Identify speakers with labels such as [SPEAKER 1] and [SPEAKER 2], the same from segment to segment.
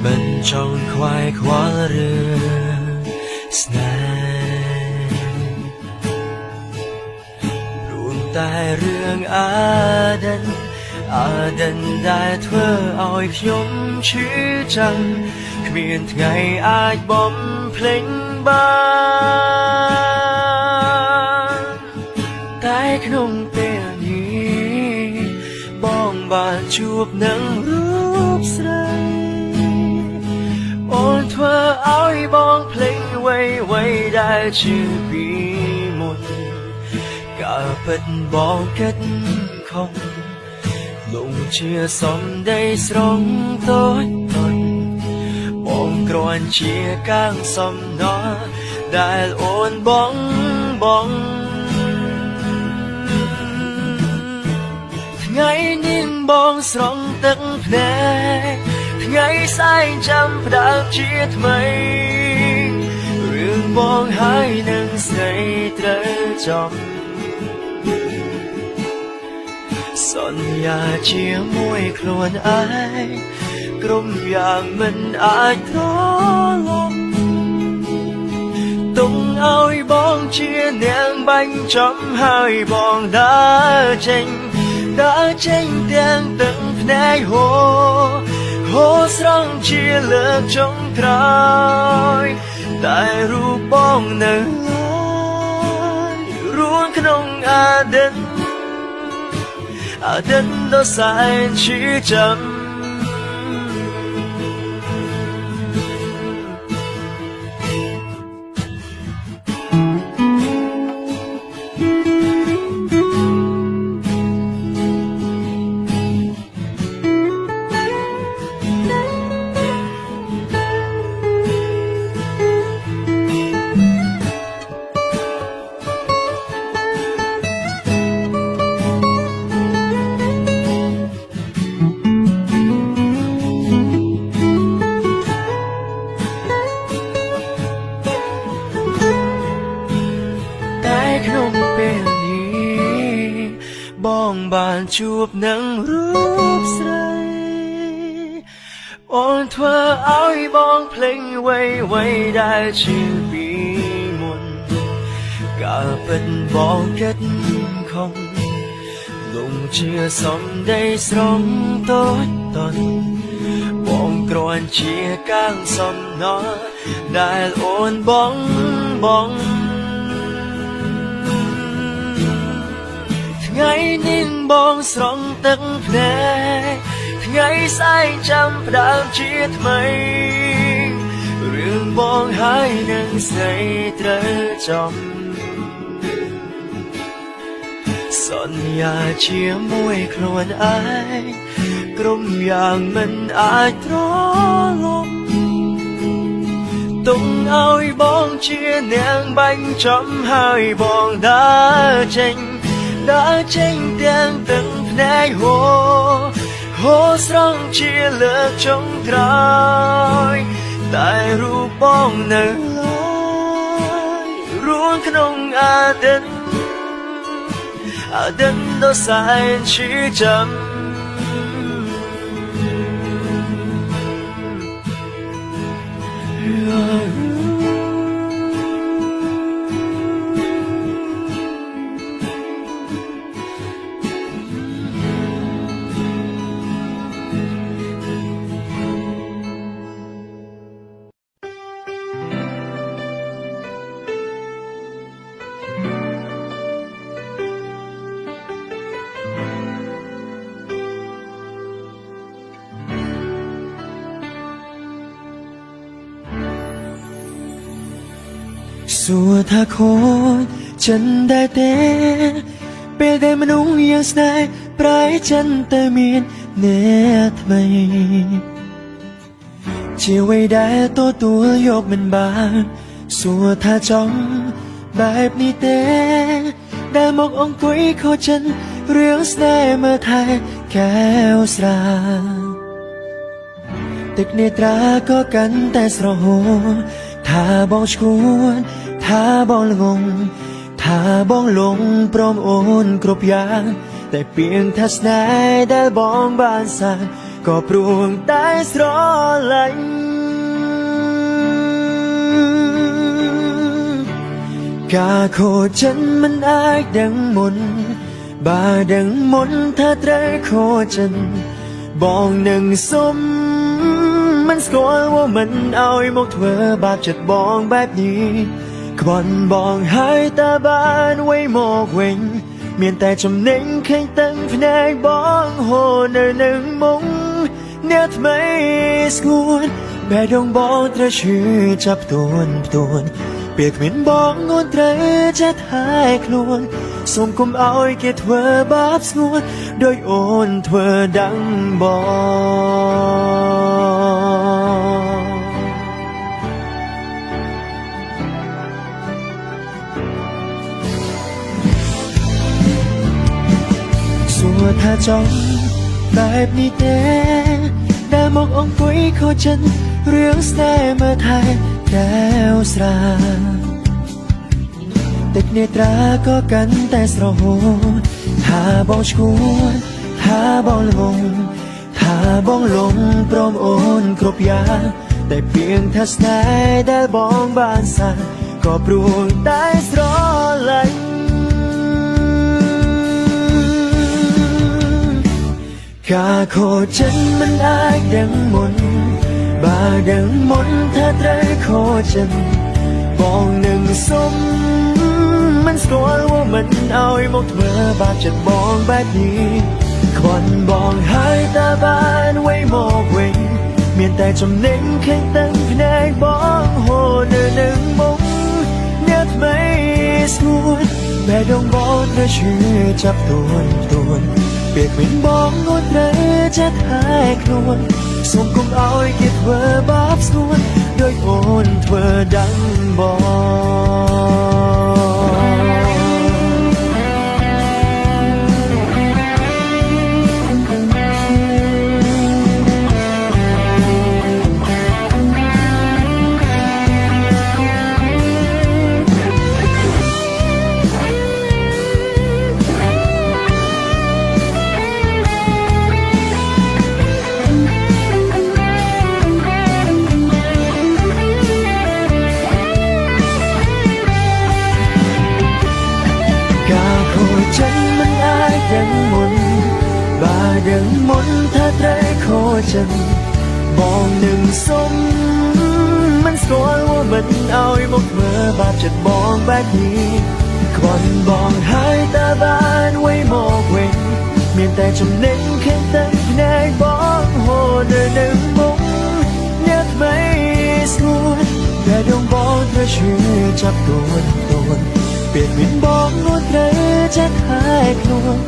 [SPEAKER 1] មិនចង់ខ្វាយខ្វល់រឿងស្នេហ៍រួមតែរឿងអាដិនដែលធ្វើឲ្យខ្ញុំឈឺចាំគ្មានថ្ងៃអាចបំភ្លេចបានតែក្នុងពេលនេះបងបានជួបនឹងរូបស្រីអូនធ្វើឲ្យបងភ្លេចអ្វីដែលជាពីមុនក៏ពិតបងគិតខំលងជាសំដីស្រងតូចបងគ្រាន់ជាកាំងសំណល់ដែលអូនបងថ្ងៃនេះបងស្រង់ទឹកភ្នែកថ្ងៃសែងចាំផ្ដើមជាថ្មីរឿងបងហើយនឹងស្រីត្រូវចំសន្យាជាមួយខ្លួនឯងក្រុមយ៉ាងមិនអាចត្រឡប់ទុំឲ្យបងជានាងបាញ់ចំហើយបងដើរចេញទាំងទឹកភ្នែកហូរស្រង់ជាលើកចុងក្រោយតែរូបបងនៅរួនក្នុងអាដិនដ៏សែនឈឺចាំក្នុងពេលនេះបងបានជួបនឹងរូបស្រីអូនធ្វើឲ្យបងភ្លេចអ្វីដែលជាពីមុនក៏ពិតបងគិតខំលងជាសំដីស្រងតូចបងគ្រាន់ជាកាំងសំណល់ដែលអូនបងថ្ងៃនេះបងស្រង់ទឹកភ្នែកថ្ងៃសែងចាំផ្ដើមជាថ្មីរឿងបងហើយនឹងស្រីត្រូវចំសន្យាជាមួយខ្លួនឯងក្រុមយ៉ាងមិនអាចត្រឡប់ទុំឲ្យបងជានាងបាញ់ចំហើយបងដើរចេញទាំងទឹកភ្នែកហូរស្រង់ជាលើកចុងក្រោយតែរូបបងនៅរួនក្នុងអាដិនដ៏សែនឈឺចាំសួរថាខូចចិនដែរទេពេលដែលមនុស្សយ៉ាងស្នេហ៍ប្រែចិនតែមានអ្នកថ្មីជាអ្វីដែលទទួលយកមិនបានសួរថាចង់បែបនេះទេដែលមកអង្គុយខូចចិនរឿងស្នេហ៍មើលថែកែវស្រាទឹកនេត្រាក៏កាន់តែស្រហូរថាបងឈួនថាបងល្ងងថាបងលងព្រមអូនគ្រប់យ៉ាង แต่เพียงทัศนัยได้บองบานสานก็ปรุงได้สรอไหลกาโคฉันมันอายดังมนบาดังมนถ้าเตรโคฉันบองหนึ่งสมมันสกอลว่ามันเอาไอ้มกเธอบาปจัดบองแบบนี้ควันบองหายตาบานไว้หมอกเวงเมียนแต่จำเน่งแข่งตั้งแผนกบองโหเนอหนึ่งมงเนื้อทำไมสกุลแบดงบองตระชื่อจับตัวเปียกเหม็นบองงอนเตรจะทายคลวนสมกุมเอาไอ้เกตเธอบาปสงวนโดยโอนเธอดังบองสัวถ้าจ้องแบบนี้เต้ได้มององกุยเขาฉันเรื่องสแตมาไทยแก้วสราติดเนตราก็กันแต่สระโหถ้าบองชวนถ้าบองลงถ้าบองลงพร้อมโอนครบยาแต่เพียงทัศนัยได้บองบานสานก็ปรุงได้สรอไหลกาโคฉันมันอายดังมนบาดังมนถ้าเตรโคฉันบองหนึ่งสมมันสกอลว่ามันเอาไอ้มกเธอบาปจัดบองแบบนี้ควันบองหายตาบานไว้หมอกเวงเมียนแต่จำเน่งแข่งตั้งแผนกบองโหเนอหนึ่งมงเนื้อทำไมสกุลแม่ดงบองเธอชื่อจับตัวเปียกเหม็นบองงดเรจะทายคลวนสมกุมเอาไอ้เกตเธอบาปสงวนโดยโอนเธอดังบฉันมันอายดังมนบาดังมนถ้าเตรโคฉันบองหนึ่งสมมันสกอลว่ามันเอาไอ้มกเธอบาปจัดบองแบบนี้ควันบองหายตาบานไว้หมอกเวงเมียนแต่จำเน่งแข่งตั้งแผนกบองโหเนอหนึ่งมงเนื้อทำไมสกุลแต่ดงบองเธอชื่อจับตัวเปลี่ยนวินบองงดเรจะทายคลวน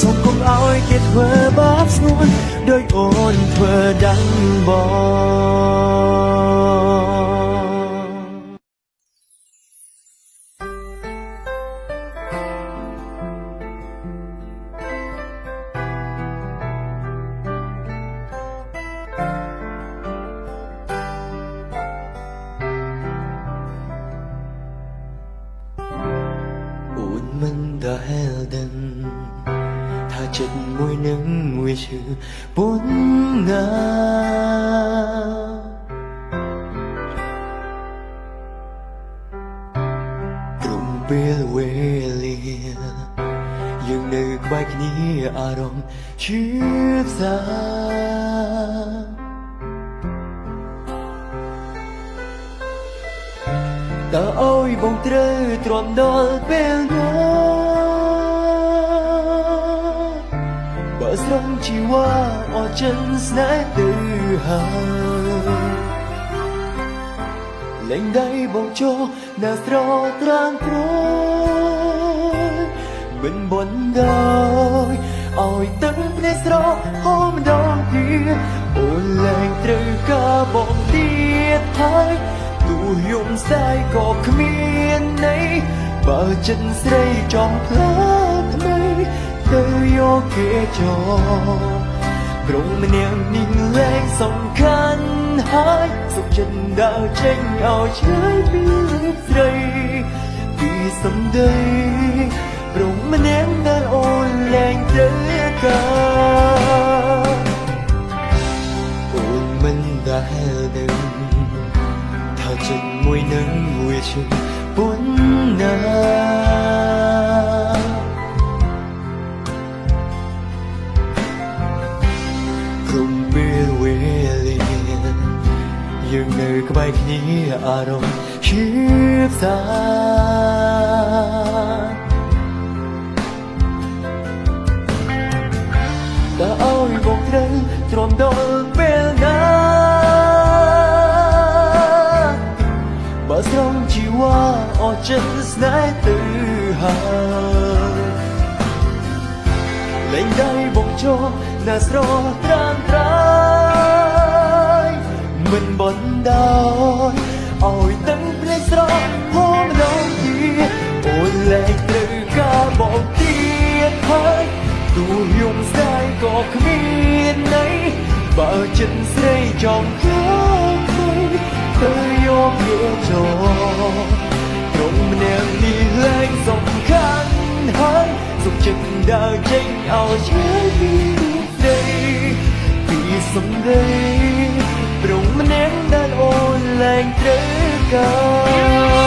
[SPEAKER 1] สมกุมเอาไอ้เกตเธอบาปสงวนโดยโอนเธอดังบมันได้ดังถ้าจัดมวยหนึ่งวิชื่อปุ่นงากลุ่มเปลี่ยนเวลียังนึกไว้แค่นี้อารมณ์ชื่อสาแต่เอาไอ้บงเตรตรอมดอลเป็นรักบ่สมชีว่าออจันสนายตื่อหาเล่งได้บงโจนาสรอตรางโปรยเป็นบนดอยเอาไอ้ตั้งในสรอหอมดองเดียโอ้แรงตรึกกาบงเดียดท้ายตูยมสายก็ขมีนในบ่จันใส่จอมพลาดไม่เธอโยเกจอกรงมันยังนิ่งแรงสำคัญหายสุขจันดาวเช่งเอาใช้ปีใส่ปีสำเดยรงมันยังได้โอน លែងត្រូវការអូនមិនដែលដឹងថាចិត្តមួយនឹងវាជាប៉ុណ្ណាគ្រប់ពេលវេលាយើងនៅក្បែរគ្នាអារម្មណ៍ឈឺផ្សាតើឲ្យបងត្រូវទ្រាំដល់ពេលណាបើស្រងជីវ៉ាអស់ចិត្តស្នេហ៍ទៅហើយលែងដៃបងចោលណាស្រស់ត្រាំត្រាយមិនបណ្ដោយឲ្យទឹកភ្នែកស្រស់ហូរម្ដងទៀតអូនលែងត្រូវការបងទៀតហើយទោះយំស្ដាយក៏គ្មានន័យបើចិត្តស្រីចង់ឃើញទៅយកវាចូលត្រង់ម្នាក់នេះលែងសំខាន់ហើយសុខចិត្តដើរចេញឲ្យឆ្ងាយពីរូបស្រីពីសម្ដីត្រង់ម្នាក់ដែលអូនលែងត្រូវការ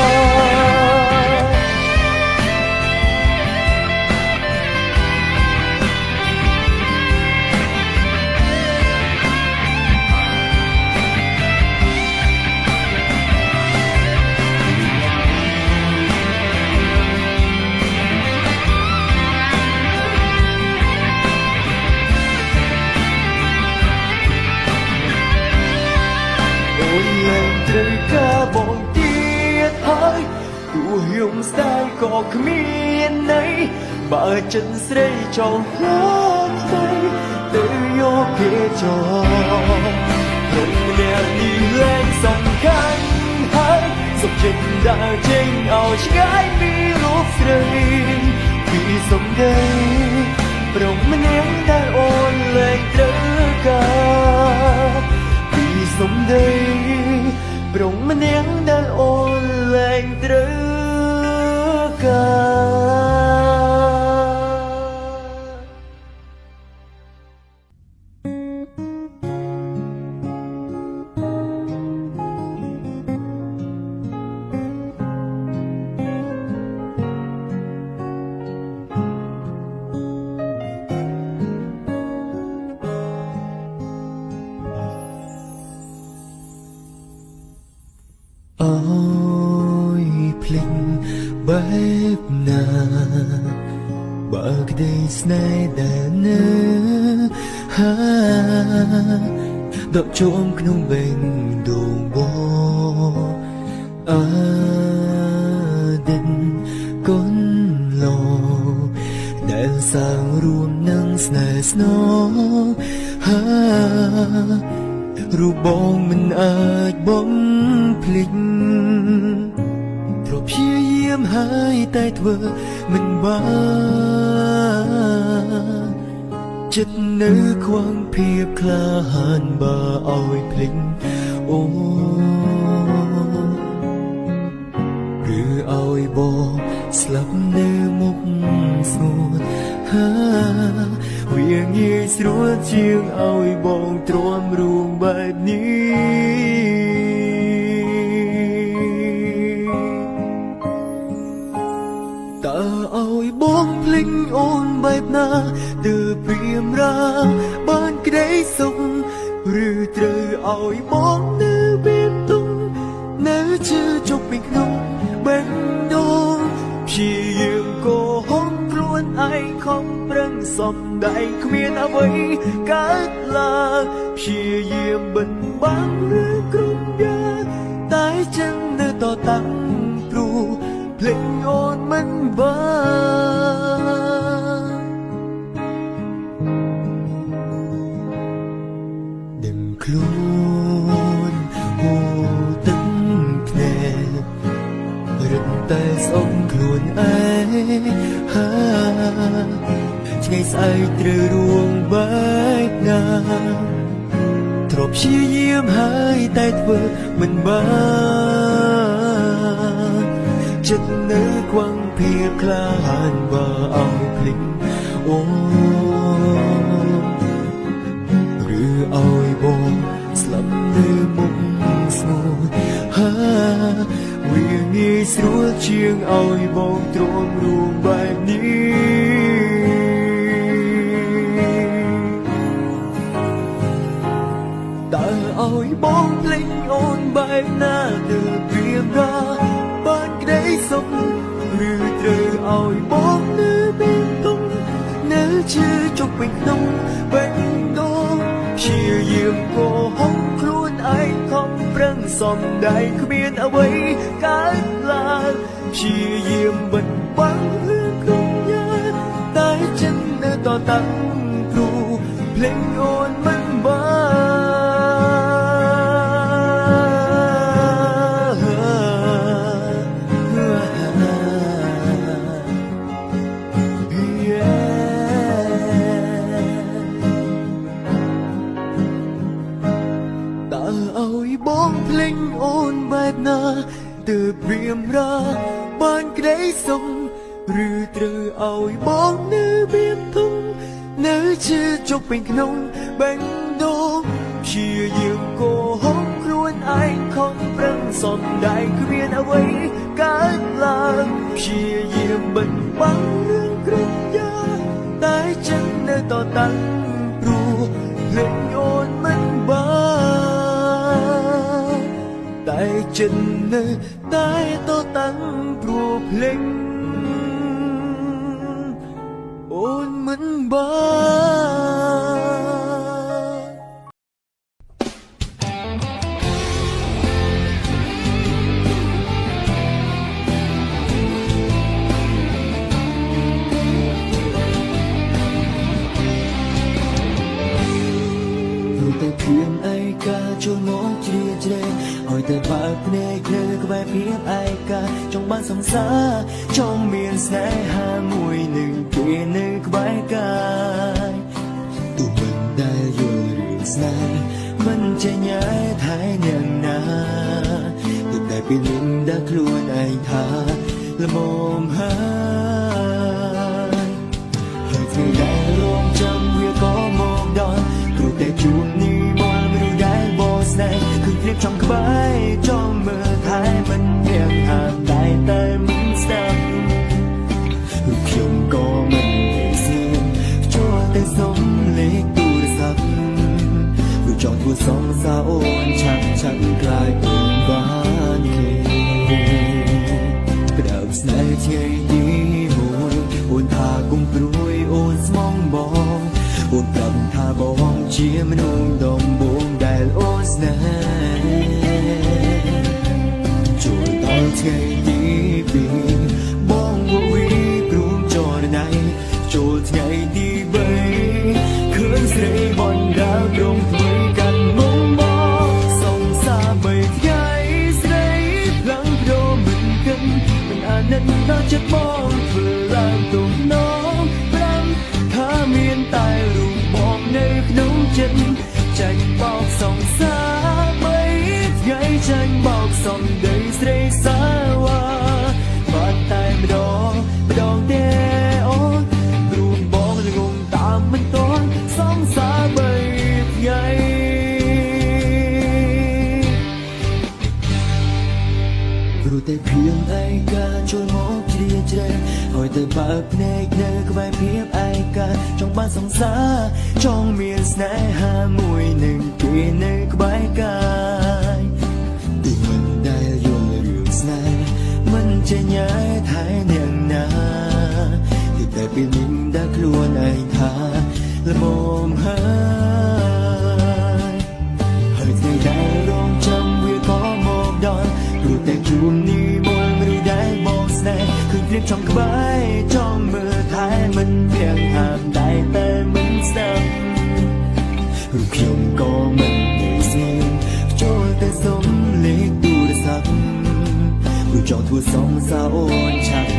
[SPEAKER 1] ត្រូវការបងទៀតហើយទោះយំស្ដាយក៏គ្មានន័យបើចិត្តស្រីចង់ផ្លាត់ទៅទៅយកគេចោលត្រង់ម្នាក់នេះលែងសំខាន់ហើយសុខចិត្តដើរចេញឲ្យឆ្ងាយពីរូបស្រីពីសម្ដីត្រង់ម្នាក់ដែលអូនលែងត្រូវការពីសម្ដីប្រងម្នាក់ដែលអូនលែងត្រូវអើយភ្លេចបែបណាបើក្តីស្នេហ៍ដែលនៅដកជួមក្នុងបេះដូងបងអដិនកូនឡោដែលសាងរួមនឹងស្នេហ៍ស្នងរូបបងមិនអាចបំភ្លេចទ្រព្យព្យាយាមហើយតែធ្វើមិនបានចិត្តនៅខ្វងភាពក្លាហានបើឲ្យភ្លេចអូឬឲ្យបងស្លាប់នៅមុខស្ងួតវាងាយស្រួលជាងឲ្យបងទ្រាំរួងបែបនេះតើឲ្យបងភ្លេចអូនបែបណាទើបព្រាមរាបានក្តីសុខឬត្រូវឲ្យបងនៅវាទុំនៅជឿជប់ពីក្នុងបេះដូងព្យាយាមកោហុកខ្លួនឯងខំប្រឹងសំដែងគ្មានអ្វីកើតឡើងព្យាយាមបិទបាំងឬគ្រប់យ៉ាងតែចឹងនៅតតាំងព្រោះភ្លេចអូនមិនបានដឹងខ្លួនអូទឹកភ្នែករឹតតែស្អប់ខ្លួនឯងថ្ងៃស្អែកត្រូវរួងបែកណាទ្រព្យព្យាយាមហើយតែធ្វើមិនបានចិត្តនៅខ្វងភាពក្លាហានបើឲ្យភ្លេច โอ้หรือเอาไว้บอกสลับในมุมสงบវាងាយស្រួលជាងឲ្យបងទ្រាំរួមបែបនេះតើឲ្យបងភ្លេចអូនបែបណាទើបព្រៀបរាបានក្តីសុខឬត្រូវឲ្យបងនៅមានទុំនៅជឿជុកពេញក្នុងបេះដូងព្យាយាមកោហុកខ្លួនឯងខំប្រឹងសំដែងគ្មានអ្វីកើតឡើងព្យាយាមបិទបាំងរឿងគ្រប់យ៉ាងតែចិត្តនៅតតាំងព្រោះភ្លេចអូនមិនបងភ្លេចអូនបែបណាទើបព្រៀមរាបានក្តីសុខឬត្រូវឲ្យបងនៅមានធំនៅជឿជុកពេញក្នុងបេះដូងព្យាយាមកោហុកខ្លួនឯងខំប្រឹងសំដែងគ្មានអ្វីកើតឡើងព្យាយាមបិទបាំងរឿងគ្រប់យ៉ាងតែចិត្តនៅតតាំងព្រោះភ្លេចអូនមិនបានតែចិត្តនៅតែតតាំងព្រោះភ្លេចអូនមិនបានតែព្រៀងឯកាចូលមកជ្រៀតជ្រែងឲ្យតែបើកភ្នែកនៅក្បែរព្រៀងឯកាចង់បានសង្សារចង់មានស្នេហាមួយនឹងគេនៅក្បែរកាយទូមិនដែលយល់រឿងស្នេហ៍មិនចេញឯថែយ៉ាងណាទើបតែពេលនឹងដែលខ្លួនឯងថាល្មមហើយថ្ងៃដែលរងចាំវាក៏មកដល់ព្រោះតែជួបនេះស្នេហ៍គឺព្រៀបចំក្បែរចង់មើលថែមិនមានហាមតែមិនស្ដាប់រូបខ្ញុំក៏មិនได้ស្ងៀមចូលតែសុំលេខទូរស័ព្ទព្រោះចង់ធ្វើសងសាអូនឆាប់ក្លាយទៅបានគេក្តៅស្នេហ៍ថ្ងៃទីមួយអូនថាគុំព្រួយអូនស្មងបងអូនប្រាប់ថាបងជាមនុស្សដំបូងដែលអូនស្នេហ៍ចូលដល់ថ្ងៃទីពីរបងវីព្រមចរណៃចូលថ្ងៃទីបីឃើញស្រីបណ្ដាលក្រុមធ្វើកាន់មុំមកសងសាបីថ្ងៃស្រីផ្លាំងព្រមមិនគិតមិនអាណិតដល់ចិត្តបងធ្វើឡើងទំនងប្រាំថាមានតែរូបបងនៅក្នុងចិត្តចាញ់បោកសងសាបីថ្ងៃចាញ់បោកសំដីស្រីសាវ៉ាបាត់តែម្ដងទេអូនរូបបងល្ងងតាមមិនតន់សងសាបីថ្ងៃព្រោះតែព្រៀងឯកាចូលមកជ្រៀតជ្រែងឲ្យតែបើកភ្នែកនៅក្បែរព្រៀបឯកាចង់បានសង្សារចង់មានស្នេហាមួយនឹងគេនៅក្បែរកាយទីមិនដែលយល់រឿងស្នេហ៍មិនចេញឯថែយ៉ាងណាទីតែពេលនេះដែលខ្លួនឯងថាល្មមហើយថ្ងៃដែលរងចាំវាក៏មកដល់ព្រោះតែជួបនេះមកឬដែលបងស្នេហ៍គឺព្រៀបចំក្បែរចង់មើលថែមិនវាងហាមតែមិនស្ដាប់រូបខ្ញុំក៏មិនได้ស្ងៀមចូលតែសុំលេខទូរស័ព្ទព្រោះចង់ធ្វើសងសាអូនឆាប់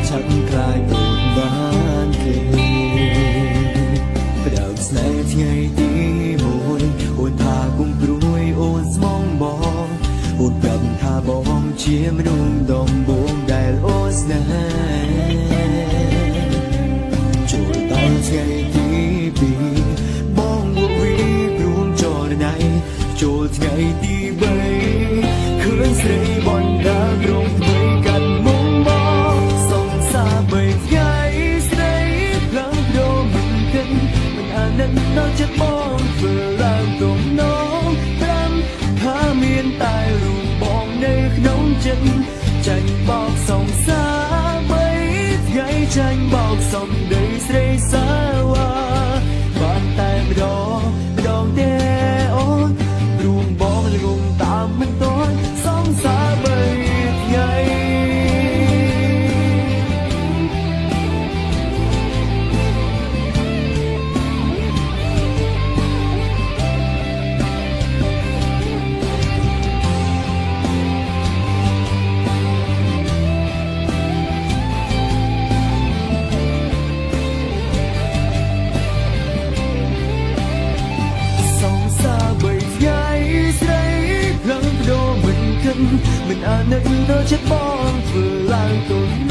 [SPEAKER 1] ក្លាយទៅបានគេផ្ដើមស្នេហ៍ថ្ងៃទីមួយអូនថាគុំព្រួយអូនស្មងបងអូនប្រាប់ថាបងជាមនុស្សដំបូងដែលអូនស្នេហ៍ចូលដល់ថ្ងៃ đó chất bóng vừa làm tổn nóng lắm khá miên tai rùm bóng nơi nóng chân tranh bọc sòng xa mấy ngày tranh bọc sòng đầy say xa hoa bàn tay mà đong đe ôn rùm bóng rùm tạm mình tối sóng xa mấy ngày mình à nơi đó chất bóng vừa lang tổn